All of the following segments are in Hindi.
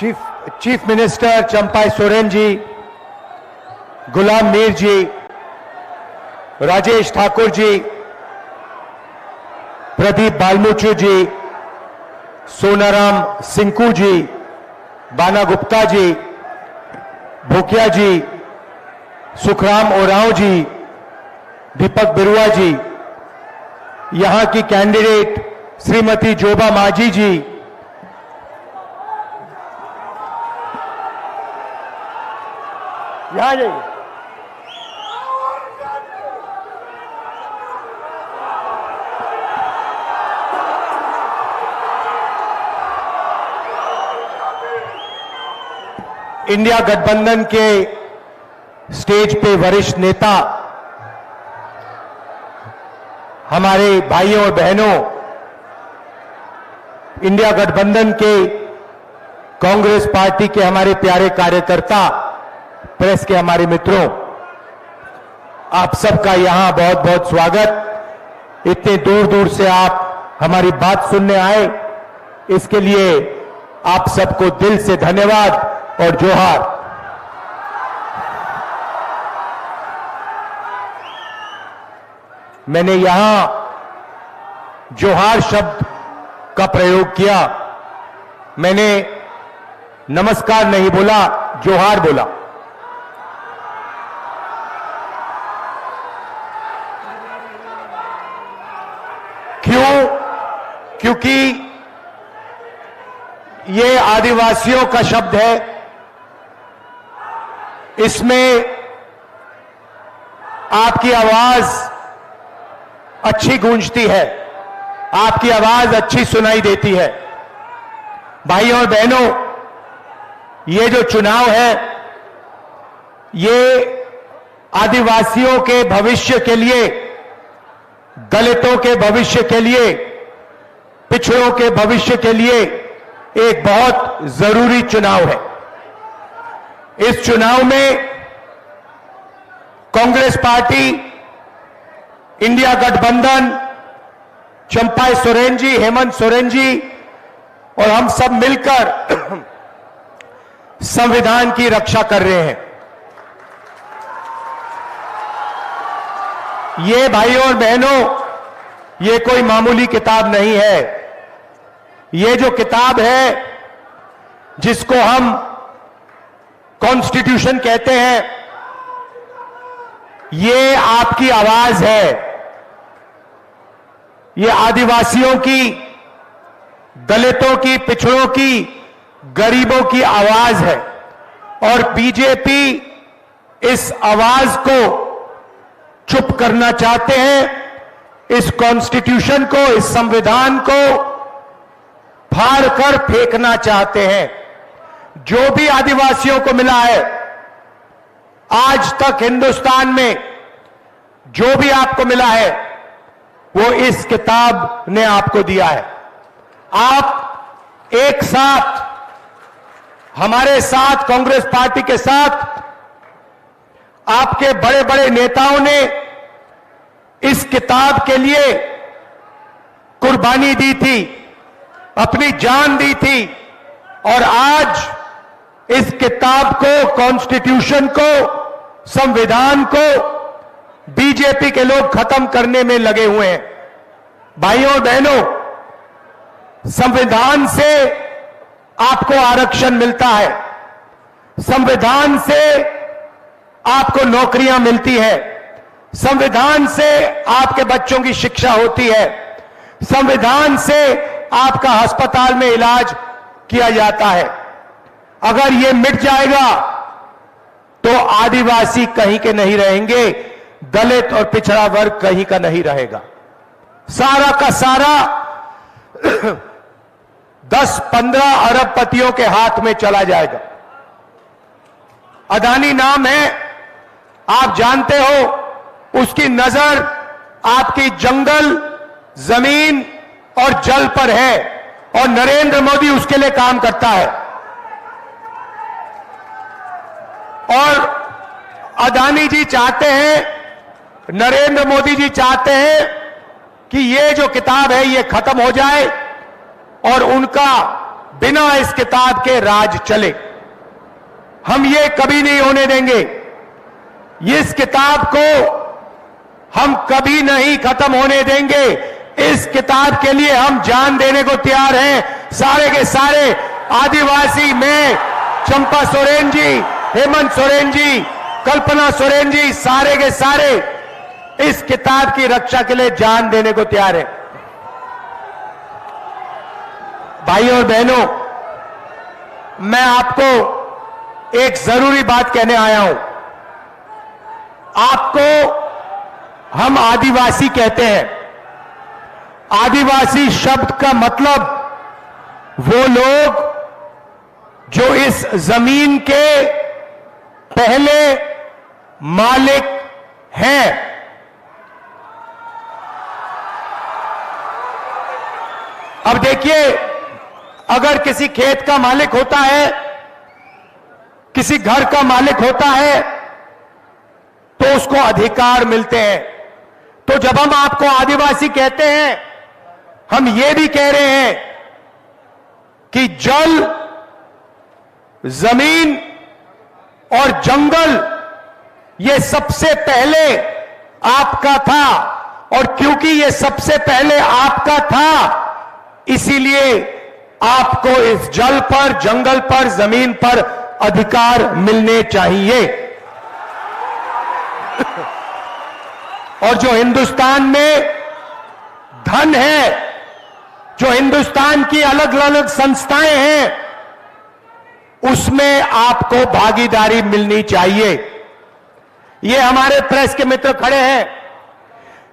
चीफ मिनिस्टर चंपाई सोरेन जी, गुलाम मीर जी, राजेश ठाकुर जी, प्रदीप बालमुचु जी, सोनाराम सिंकू जी, बाना गुप्ता जी, भूकिया जी, सुखराम ओरांव जी, दीपक बिरुआ जी, यहां की कैंडिडेट श्रीमती जोबा मांझी जी, यहां जाइए, इंडिया गठबंधन के स्टेज पे वरिष्ठ नेता, हमारे भाइयों और बहनों, इंडिया गठबंधन के कांग्रेस पार्टी के हमारे प्यारे कार्यकर्ता, प्रेस के हमारे मित्रों, आप सबका यहां बहुत बहुत स्वागत। इतने दूर दूर से आप हमारी बात सुनने आए, इसके लिए आप सबको दिल से धन्यवाद और जोहार। मैंने यहां जोहार शब्द का प्रयोग किया, मैंने नमस्कार नहीं बोला, जोहार बोला। क्यों? क्योंकि ये आदिवासियों का शब्द है, इसमें आपकी आवाज अच्छी गूंजती है, आपकी आवाज अच्छी सुनाई देती है। भाइयों और बहनों, ये जो चुनाव है, ये आदिवासियों के भविष्य के लिए, दलितों के भविष्य के लिए, पिछड़ों के भविष्य के लिए एक बहुत जरूरी चुनाव है। इस चुनाव में कांग्रेस पार्टी, इंडिया गठबंधन, चंपाई सोरेन जी, हेमंत सोरेन जी और हम सब मिलकर संविधान की रक्षा कर रहे हैं। ये भाइयों और बहनों, ये कोई मामूली किताब नहीं है। ये जो किताब है, जिसको हम कॉन्स्टिट्यूशन कहते हैं, ये आपकी आवाज है, ये आदिवासियों की, दलितों की, पिछड़ों की, गरीबों की आवाज है। और बीजेपी इस आवाज को चुप करना चाहते हैं। इस कॉन्स्टिट्यूशन को, इस संविधान को फाड़ कर फेंकना चाहते हैं। जो भी आदिवासियों को मिला है, आज तक हिंदुस्तान में जो भी आपको मिला है, वो इस किताब ने आपको दिया है। आप एक साथ, हमारे साथ, कांग्रेस पार्टी के साथ, आपके बड़े बड़े नेताओं ने इस किताब के लिए कुर्बानी दी थी, अपनी जान दी थी, और आज इस किताब को, कॉन्स्टिट्यूशन को, संविधान को बीजेपी के लोग खत्म करने में लगे हुए हैं। भाइयों और बहनों, संविधान से आपको आरक्षण मिलता है, संविधान से आपको नौकरियां मिलती है, संविधान से आपके बच्चों की शिक्षा होती है, संविधान से आपका अस्पताल में इलाज किया जाता है। अगर ये मिट जाएगा तो आदिवासी कहीं के नहीं रहेंगे, दलित और पिछड़ा वर्ग कहीं का नहीं रहेगा। सारा का सारा 10-15 अरबपतियों के हाथ में चला जाएगा। अदानी नाम है, आप जानते हो, उसकी नजर आपकी जंगल, जमीन और जल पर है, और नरेंद्र मोदी उसके लिए काम करता है। और अदानी जी चाहते हैं, नरेंद्र मोदी जी चाहते हैं कि ये जो किताब है ये खत्म हो जाए और उनका बिना इस किताब के राज चले। हम ये कभी नहीं होने देंगे। इस किताब को हम कभी नहीं खत्म होने देंगे। इस किताब के लिए हम जान देने को तैयार हैं। सारे के सारे आदिवासी में चंपा सोरेन जी, हेमंत सोरेन जी, कल्पना सोरेन जी, सारे के सारे इस किताब की रक्षा के लिए जान देने को तैयार है। भाइयों और बहनों, मैं आपको एक जरूरी बात कहने आया हूं। आपको हम आदिवासी कहते हैं। आदिवासी शब्द का मतलब वो लोग जो इस जमीन के पहले मालिक हैं। अब देखिए, अगर किसी खेत का मालिक होता है, किसी घर का मालिक होता है, तो उसको अधिकार मिलते हैं। तो जब हम आपको आदिवासी कहते हैं, हम ये भी कह रहे हैं कि जल, जमीन और जंगल ये सबसे पहले आपका था, और क्योंकि ये सबसे पहले आपका था, इसीलिए आपको इस जल पर, जंगल पर, जमीन पर अधिकार मिलने चाहिए। और जो हिंदुस्तान में धन है, जो हिंदुस्तान की अलग अलग संस्थाएं हैं, उसमें आपको भागीदारी मिलनी चाहिए। ये हमारे प्रेस के मित्र खड़े हैं,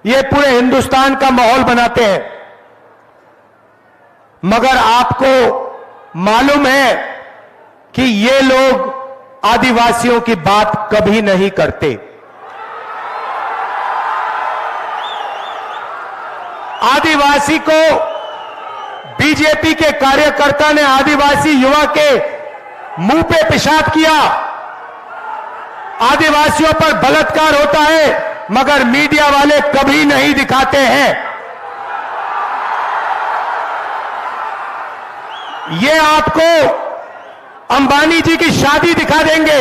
ये पूरे हिंदुस्तान का माहौल बनाते हैं, मगर आपको मालूम है कि ये लोग आदिवासियों की बात कभी नहीं करते। आदिवासी को बीजेपी के कार्यकर्ता ने आदिवासी युवा के मुंह पे पेशाब किया। आदिवासियों पर बलात्कार होता है, मगर मीडिया वाले कभी नहीं दिखाते हैं। ये आपको अंबानी जी की शादी दिखा देंगे,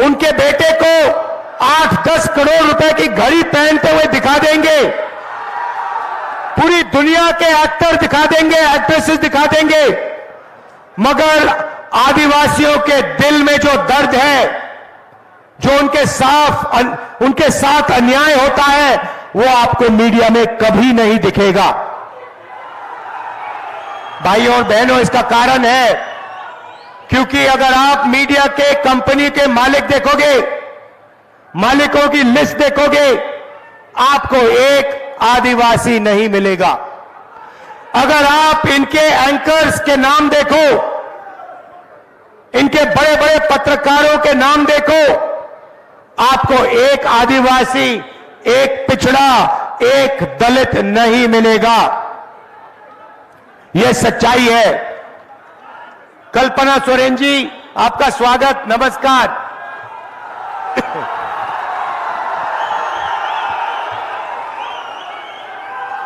उनके बेटे को 8-10 करोड़ रुपए की घड़ी पहनते हुए दिखा देंगे, पूरी दुनिया के एक्टर दिखा देंगे, एक्ट्रेसेस दिखा देंगे, मगर आदिवासियों के दिल में जो दर्द है, जो उनके साथ अन्याय होता है, वो आपको मीडिया में कभी नहीं दिखेगा। भाइयों और बहनों, इसका कारण है क्योंकि अगर आप मीडिया के कंपनी के मालिक देखोगे, मालिकों की लिस्ट देखोगे, आपको एक आदिवासी नहीं मिलेगा। अगर आप इनके एंकर्स के नाम देखो, इनके बड़े बड़े पत्रकारों के नाम देखो, आपको एक आदिवासी, एक पिछड़ा, एक दलित नहीं मिलेगा। यह सच्चाई है। कल्पना सोरेन जी, आपका स्वागत, नमस्कार।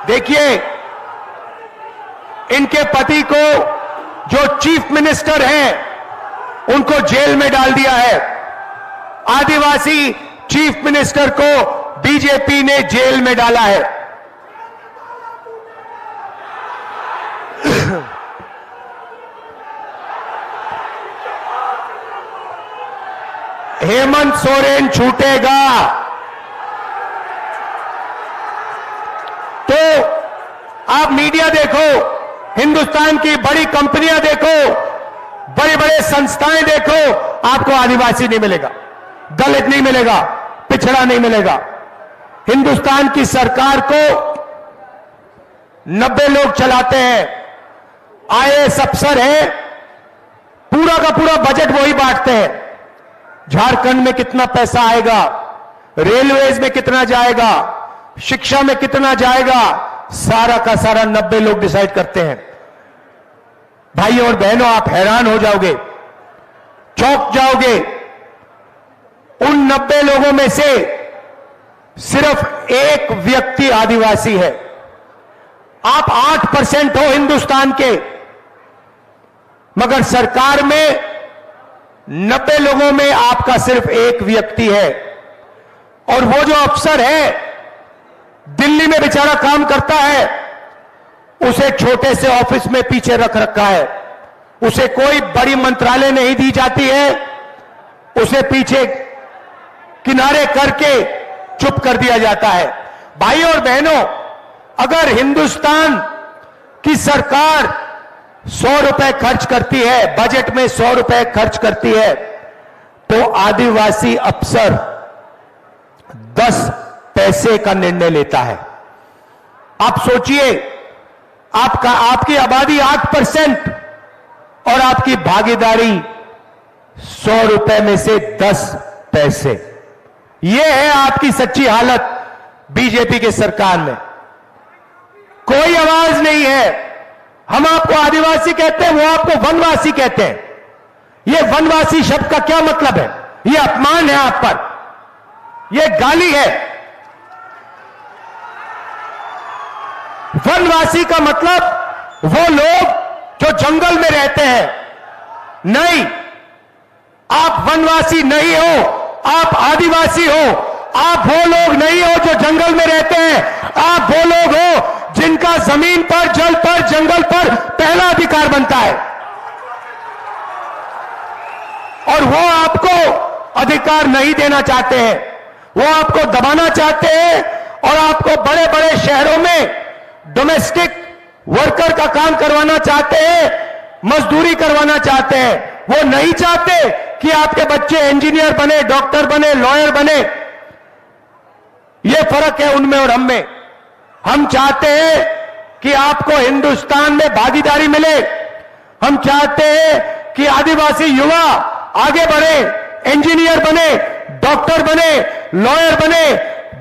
देखिए, इनके पति को जो चीफ मिनिस्टर हैं, उनको जेल में डाल दिया है। आदिवासी चीफ मिनिस्टर को बीजेपी ने जेल में डाला है। हेमंत सोरेन छूटेगा तो आप मीडिया देखो, हिंदुस्तान की बड़ी कंपनियां देखो, बड़े बड़े संस्थाएं देखो, आपको आदिवासी नहीं मिलेगा, दलित नहीं मिलेगा, पिछड़ा नहीं मिलेगा। हिंदुस्तान की सरकार को 90 लोग चलाते हैं, आईएएस अफसर है, पूरा का पूरा बजट वही बांटते हैं। झारखंड में कितना पैसा आएगा, रेलवेज में कितना जाएगा, शिक्षा में कितना जाएगा, सारा का सारा 90 लोग डिसाइड करते हैं। भाइयों और बहनों, आप हैरान हो जाओगे, चौंक जाओगे। उन 90 लोगों में से सिर्फ एक व्यक्ति आदिवासी है। आप 8% हो हिंदुस्तान के, मगर सरकार में 90 लोगों में आपका सिर्फ एक व्यक्ति है। और वो जो अफसर है दिल्ली में बेचारा काम करता है, उसे छोटे से ऑफिस में पीछे रख रखा है, उसे कोई बड़ी मंत्रालय नहीं दी जाती है, उसे पीछे किनारे करके चुप कर दिया जाता है। भाई और बहनों, अगर हिंदुस्तान की सरकार 100 रुपए खर्च करती है, बजट में 100 रुपए खर्च करती है, तो आदिवासी अफसर 10 पैसे का निर्णय लेता है। आप सोचिए, आपकी आबादी 8% और आपकी भागीदारी 100 रुपए में से 10 पैसे। यह है आपकी सच्ची हालत बीजेपी की सरकार में। कोई आवाज नहीं है। हम आपको आदिवासी कहते हैं, वो आपको वनवासी कहते हैं। यह वनवासी शब्द का क्या मतलब है? यह अपमान है आप पर, यह गाली है। वनवासी का मतलब वो लोग जो जंगल में रहते हैं। नहीं, आप वनवासी नहीं हो, आप आदिवासी हो। आप वो लोग नहीं हो जो जंगल में रहते हैं, आप वो लोग हो जिनका जमीन पर, जल पर, जंगल पर पहला अधिकार बनता है। और वो आपको अधिकार नहीं देना चाहते हैं, वो आपको दबाना चाहते हैं और आपको बड़े बड़े शहरों में डोमेस्टिक वर्कर का काम करवाना चाहते हैं, मजदूरी करवाना चाहते हैं। वो नहीं चाहते कि आपके बच्चे इंजीनियर बने, डॉक्टर बने, लॉयर बने। ये फर्क है उनमें और हम में। हम चाहते हैं कि आपको हिंदुस्तान में भागीदारी मिले। हम चाहते हैं कि आदिवासी युवा आगे बढ़े, इंजीनियर बने, डॉक्टर बने, लॉयर बने,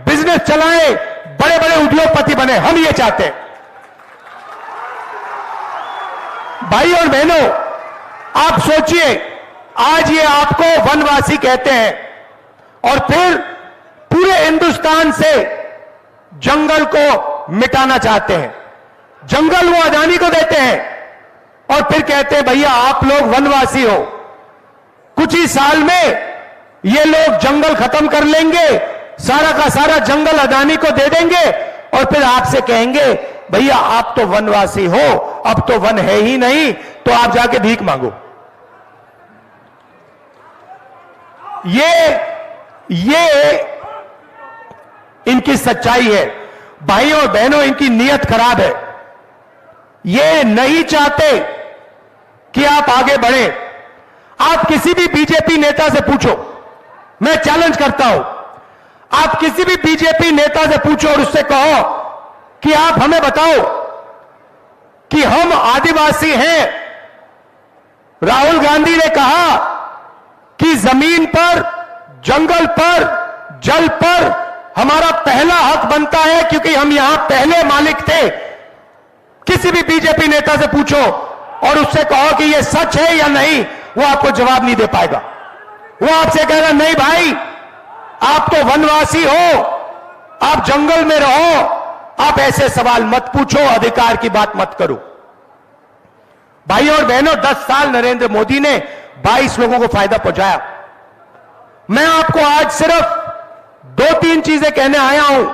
बिजनेस चलाएं, बड़े बड़े उद्योगपति बने। हम ये चाहते हैं। भाई और बहनों, आप सोचिए, आज ये आपको वनवासी कहते हैं और फिर पूरे हिंदुस्तान से जंगल को मिटाना चाहते हैं। जंगल वो अदानी को देते हैं और फिर कहते हैं भैया आप लोग वनवासी हो। कुछ ही साल में ये लोग जंगल खत्म कर लेंगे, सारा का सारा जंगल अदानी को दे देंगे और फिर आपसे कहेंगे भैया आप तो वनवासी हो, अब तो वन है ही नहीं, तो आप जाके भीख मांगो। ये इनकी सच्चाई है। भाई और बहनों, इनकी नीयत खराब है। ये नहीं चाहते कि आप आगे बढ़े। आप किसी भी बीजेपी नेता से पूछो, मैं चैलेंज करता हूं, आप किसी भी बीजेपी नेता से पूछो और उससे कहो कि आप हमें बताओ कि हम आदिवासी हैं। राहुल गांधी ने कहा कि जमीन पर, जंगल पर, जल पर हमारा पहला हक बनता है क्योंकि हम यहां पहले मालिक थे। किसी भी बीजेपी नेता से पूछो और उससे कहो कि यह सच है या नहीं, वो आपको जवाब नहीं दे पाएगा। वो आपसे कहेगा नहीं भाई, आप तो वनवासी हो, आप जंगल में रहो, आप ऐसे सवाल मत पूछो, अधिकार की बात मत करो। भाई और बहनों, 10 साल नरेंद्र मोदी ने 22 लोगों को फायदा पहुंचाया। मैं आपको आज सिर्फ 2-3 चीजें कहने आया हूं।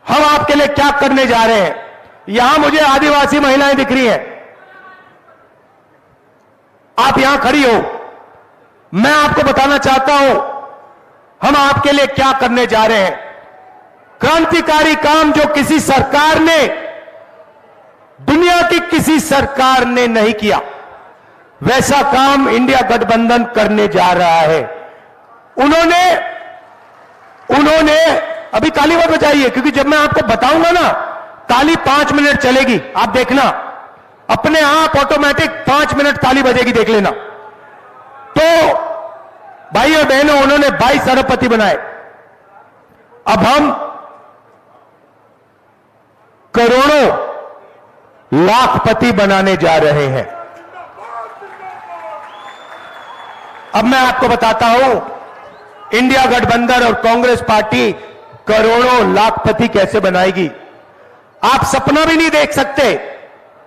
हम आपके लिए क्या करने जा रहे हैं। यहां मुझे आदिवासी महिलाएं दिख रही हैं, आप यहां खड़ी हो। मैं आपको बताना चाहता हूं हम आपके लिए क्या करने जा रहे हैं। क्रांतिकारी काम जो किसी सरकार ने, दुनिया की किसी सरकार ने नहीं किया, वैसा काम इंडिया गठबंधन करने जा रहा है। उन्होंने अभी ताली मत बजाइए, क्योंकि जब मैं आपको बताऊंगा ना, ताली 5 मिनट चलेगी, आप देखना, अपने आप ऑटोमेटिक 5 मिनट ताली बजेगी, देख लेना। तो भाई और बहनों, उन्होंने 22 अरबपति बनाए। अब हम करोड़ों लाखपति बनाने जा रहे हैं। अब मैं आपको बताता हूं, इंडिया गठबंधन और कांग्रेस पार्टी करोड़ों लाखपति कैसे बनाएगी। आप सपना भी नहीं देख सकते।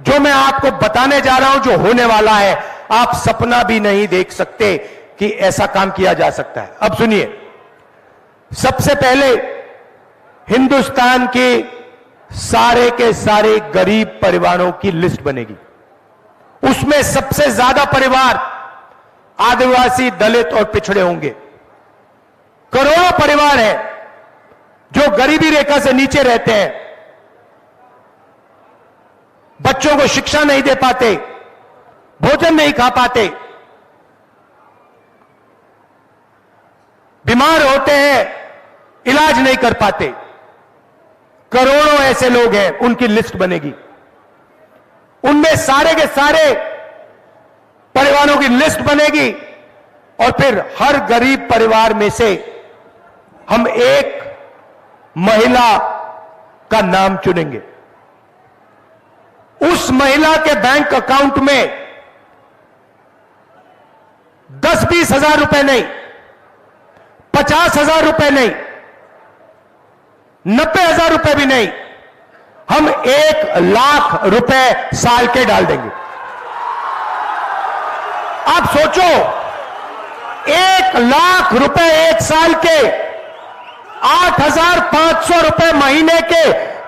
जो मैं आपको बताने जा रहा हूं, जो होने वाला है, आप सपना भी नहीं देख सकते कि ऐसा काम किया जा सकता है। अब सुनिए, सबसे पहले हिंदुस्तान के सारे के सारे गरीब परिवारों की लिस्ट बनेगी। उसमें सबसे ज्यादा परिवार आदिवासी, दलित और पिछड़े होंगे। करोड़ों परिवार हैं जो गरीबी रेखा से नीचे रहते हैं, बच्चों को शिक्षा नहीं दे पाते, भोजन नहीं खा पाते, बीमार होते हैं, इलाज नहीं कर पाते। करोड़ों ऐसे लोग हैं, उनकी लिस्ट बनेगी। उनमें सारे के सारे परिवारों की लिस्ट बनेगी और फिर हर गरीब परिवार में से हम एक महिला का नाम चुनेंगे। उस महिला के बैंक अकाउंट में 10-20 हजार रुपए नहीं, 50,000 रुपए नहीं, 90,000 रुपए भी नहीं, हम 1 लाख रुपए साल के डाल देंगे। आप सोचो, 1 लाख रुपए एक साल के, 8,500 रुपए महीने के,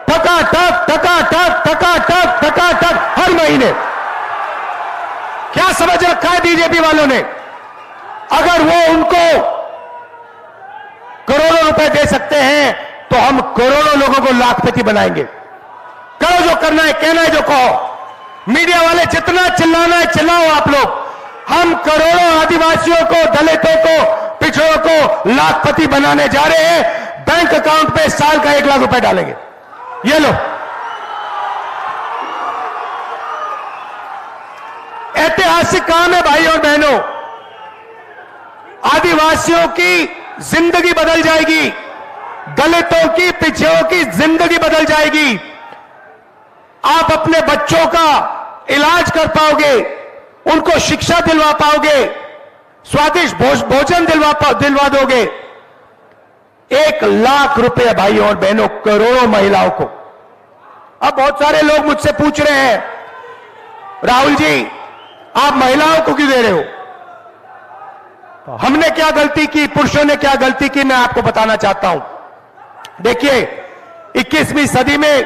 टकाटक टकाटक टकाटक टकाटक हर महीने। क्या समझ रखा है बीजेपी वालों ने? अगर वो उनको करोड़ों रुपए दे सकते हैं तो हम करोड़ों लोगों को लाखपति बनाएंगे। करो जो करना है, कहना है जो कहो। मीडिया वाले जितना चिल्लाना है चिल्लाओ आप लोग। हम करोड़ों आदिवासियों को, दलितों को, पिछड़ों को लाखपति बनाने जा रहे हैं। बैंक अकाउंट पे साल का 1 लाख रुपए डालेंगे। ये लो, ऐतिहासिक काम है भाई और बहनों। आदिवासियों की जिंदगी बदल जाएगी, दलितों की, पिछड़ों की जिंदगी बदल जाएगी। आप अपने बच्चों का इलाज कर पाओगे, उनको शिक्षा दिलवा पाओगे, स्वादिष्ट भोजन दिलवा दोगे। 1 लाख रुपए भाइयों और बहनों, करोड़ों महिलाओं को। अब बहुत सारे लोग मुझसे पूछ रहे हैं, राहुल जी आप महिलाओं को क्यों दे रहे हो? हमने क्या गलती की, पुरुषों ने क्या गलती की, मैं आपको बताना चाहता हूं। देखिए, 21वीं सदी में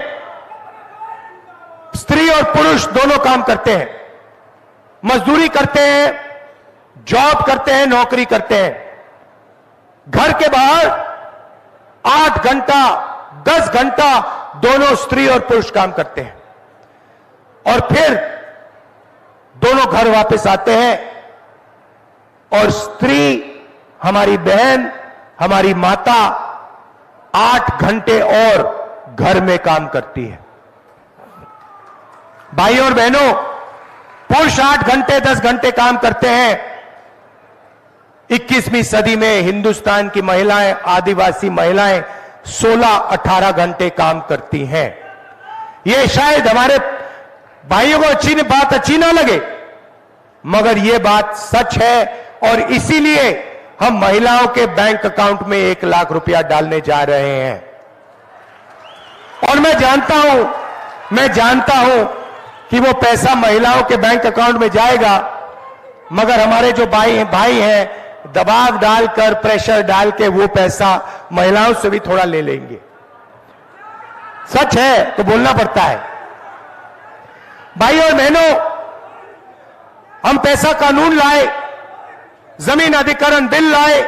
स्त्री और पुरुष दोनों काम करते हैं, मजदूरी करते हैं, जॉब करते हैं, नौकरी करते हैं। घर के बाहर 8 घंटा 10 घंटा दोनों स्त्री और पुरुष काम करते हैं और फिर दोनों घर वापस आते हैं और स्त्री, हमारी बहन, हमारी माता 8 घंटे और घर में काम करती है। भाइयों और बहनों, पुरुष 8 घंटे 10 घंटे काम करते हैं। 21वीं सदी में हिंदुस्तान की महिलाएं, आदिवासी महिलाएं 16-18 घंटे काम करती हैं। यह शायद हमारे भाइयों को बात अच्छी ना लगे, मगर यह बात सच है और इसीलिए हम महिलाओं के बैंक अकाउंट में 1 लाख रुपया डालने जा रहे हैं। और मैं जानता हूं कि वो पैसा महिलाओं के बैंक अकाउंट में जाएगा, मगर हमारे जो भाई हैं दबाव डालकर, प्रेशर डाल के वो पैसा महिलाओं से भी थोड़ा ले लेंगे। सच है तो बोलना पड़ता है। भाई और बहनों, हम पैसा कानून लाए, जमीन अधिग्रहण बिल लाए,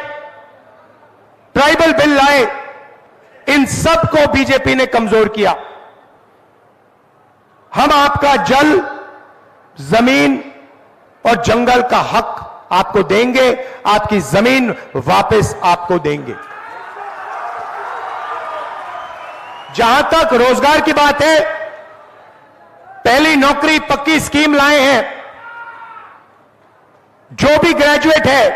ट्राइबल बिल लाए, इन सब को बीजेपी ने कमजोर किया। हम आपका जल, जमीन और जंगल का हक आपको देंगे, आपकी जमीन वापस आपको देंगे। जहां तक रोजगार की बात है, पहली नौकरी पक्की स्कीम लाए हैं। जो भी ग्रेजुएट है,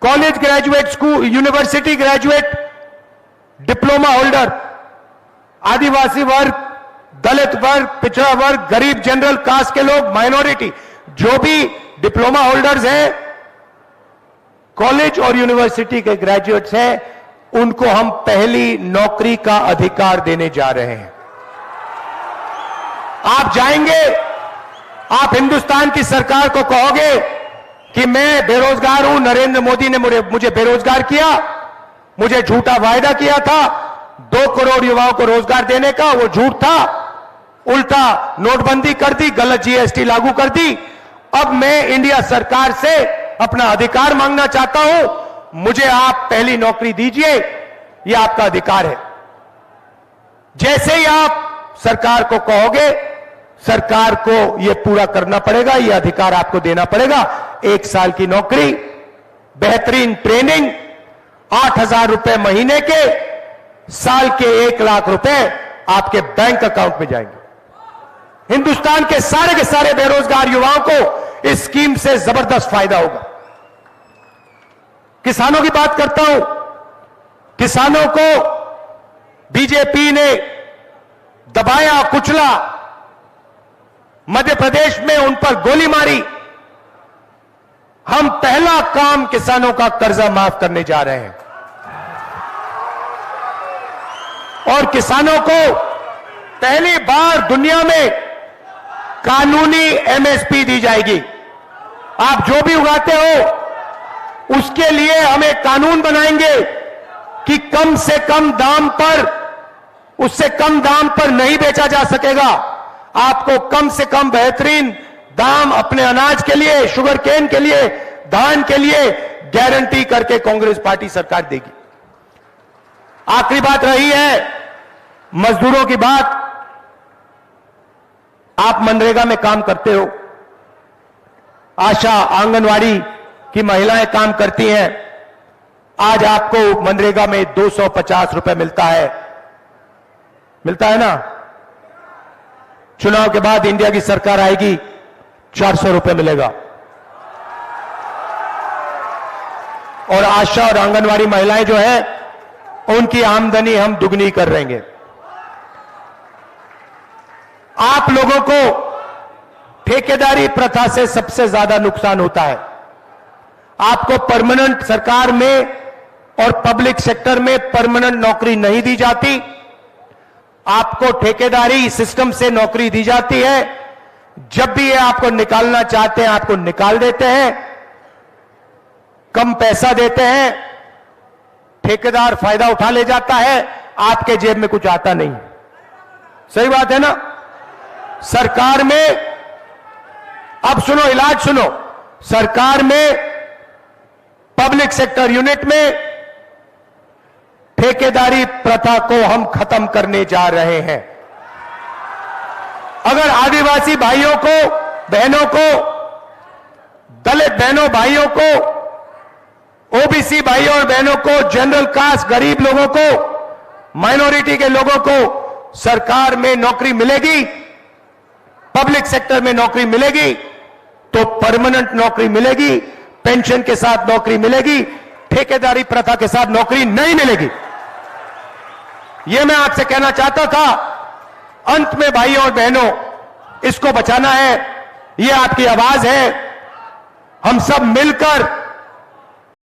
college graduate, school, university graduate, diploma holder, आदिवासी वर्ग, दलित वर्ग, पिछड़ा वर्ग, गरीब, जनरल कास्ट के लोग, माइनॉरिटी, जो भी डिप्लोमा होल्डर्स हैं, कॉलेज और यूनिवर्सिटी के ग्रेजुएट्स हैं, उनको हम पहली नौकरी का अधिकार देने जा रहे हैं। आप जाएंगे, आप हिंदुस्तान की सरकार को कहोगे कि मैं बेरोजगार हूं, नरेंद्र मोदी ने मुझे बेरोजगार किया, मुझे झूठा वायदा किया था 2 करोड़ युवाओं को रोजगार देने का, वो झूठ था, उल्टा नोटबंदी कर दी, गलत जीएसटी लागू कर दी। अब मैं इंडिया सरकार से अपना अधिकार मांगना चाहता हूं, मुझे आप पहली नौकरी दीजिए, यह आपका अधिकार है। जैसे ही आप सरकार को कहोगे, सरकार को यह पूरा करना पड़ेगा, यह अधिकार आपको देना पड़ेगा। 1 साल की नौकरी, बेहतरीन ट्रेनिंग, 8,000 रुपए महीने के, साल के 1 लाख रुपए आपके बैंक अकाउंट में जाएंगे। हिंदुस्तान के सारे बेरोजगार युवाओं को इस स्कीम से जबरदस्त फायदा होगा। किसानों की बात करता हूं। किसानों को बीजेपी ने दबाया, कुचला, मध्य प्रदेश में उन पर गोली मारी। हम पहला काम किसानों का कर्जा माफ करने जा रहे हैं और किसानों को पहली बार दुनिया में कानूनी एमएसपी दी जाएगी। आप जो भी उगाते हो उसके लिए हम एक कानून बनाएंगे कि कम से कम दाम पर, उससे कम दाम पर नहीं बेचा जा सकेगा। आपको कम से कम बेहतरीन दाम अपने अनाज के लिए, शुगर केन के लिए, धान के लिए गारंटी करके कांग्रेस पार्टी सरकार देगी। आखिरी बात रही है मजदूरों की बात। आप मनरेगा में काम करते हो, आशा आंगनवाड़ी की महिलाएं काम करती हैं। आज आपको मनरेगा में 250 रुपए मिलता है ना? चुनाव के बाद इंडिया की सरकार आएगी, 400 रुपए मिलेगा। और आशा और आंगनवाड़ी महिलाएं जो है उनकी आमदनी हम दुगनी कर देंगे। आप लोगों को ठेकेदारी प्रथा से सबसे ज्यादा नुकसान होता है। आपको परमानेंट सरकार में और पब्लिक सेक्टर में परमानेंट नौकरी नहीं दी जाती। आपको ठेकेदारी सिस्टम से नौकरी दी जाती है। जब भी ये आपको निकालना चाहते हैं आपको निकाल देते हैं, कम पैसा देते हैं, ठेकेदार फायदा उठा ले जाता है, आपके जेब में कुछ आता नहीं। सही बात है ना? सरकार में, अब सुनो, इलाज सुनो, सरकार में पब्लिक सेक्टर यूनिट में ठेकेदारी प्रथा को हम खत्म करने जा रहे हैं। अगर आदिवासी भाइयों को, बहनों को, दलित बहनों भाइयों को, ओबीसी भाइयों और बहनों को, जनरल कास्ट गरीब लोगों को, माइनॉरिटी के लोगों को सरकार में नौकरी मिलेगी, पब्लिक सेक्टर में नौकरी मिलेगी तो परमानेंट नौकरी मिलेगी, पेंशन के साथ नौकरी मिलेगी, ठेकेदारी प्रथा के साथ नौकरी नहीं मिलेगी। यह मैं आपसे कहना चाहता था। अंत में भाइयों और बहनों, इसको बचाना है, यह आपकी आवाज है। हम सब मिलकर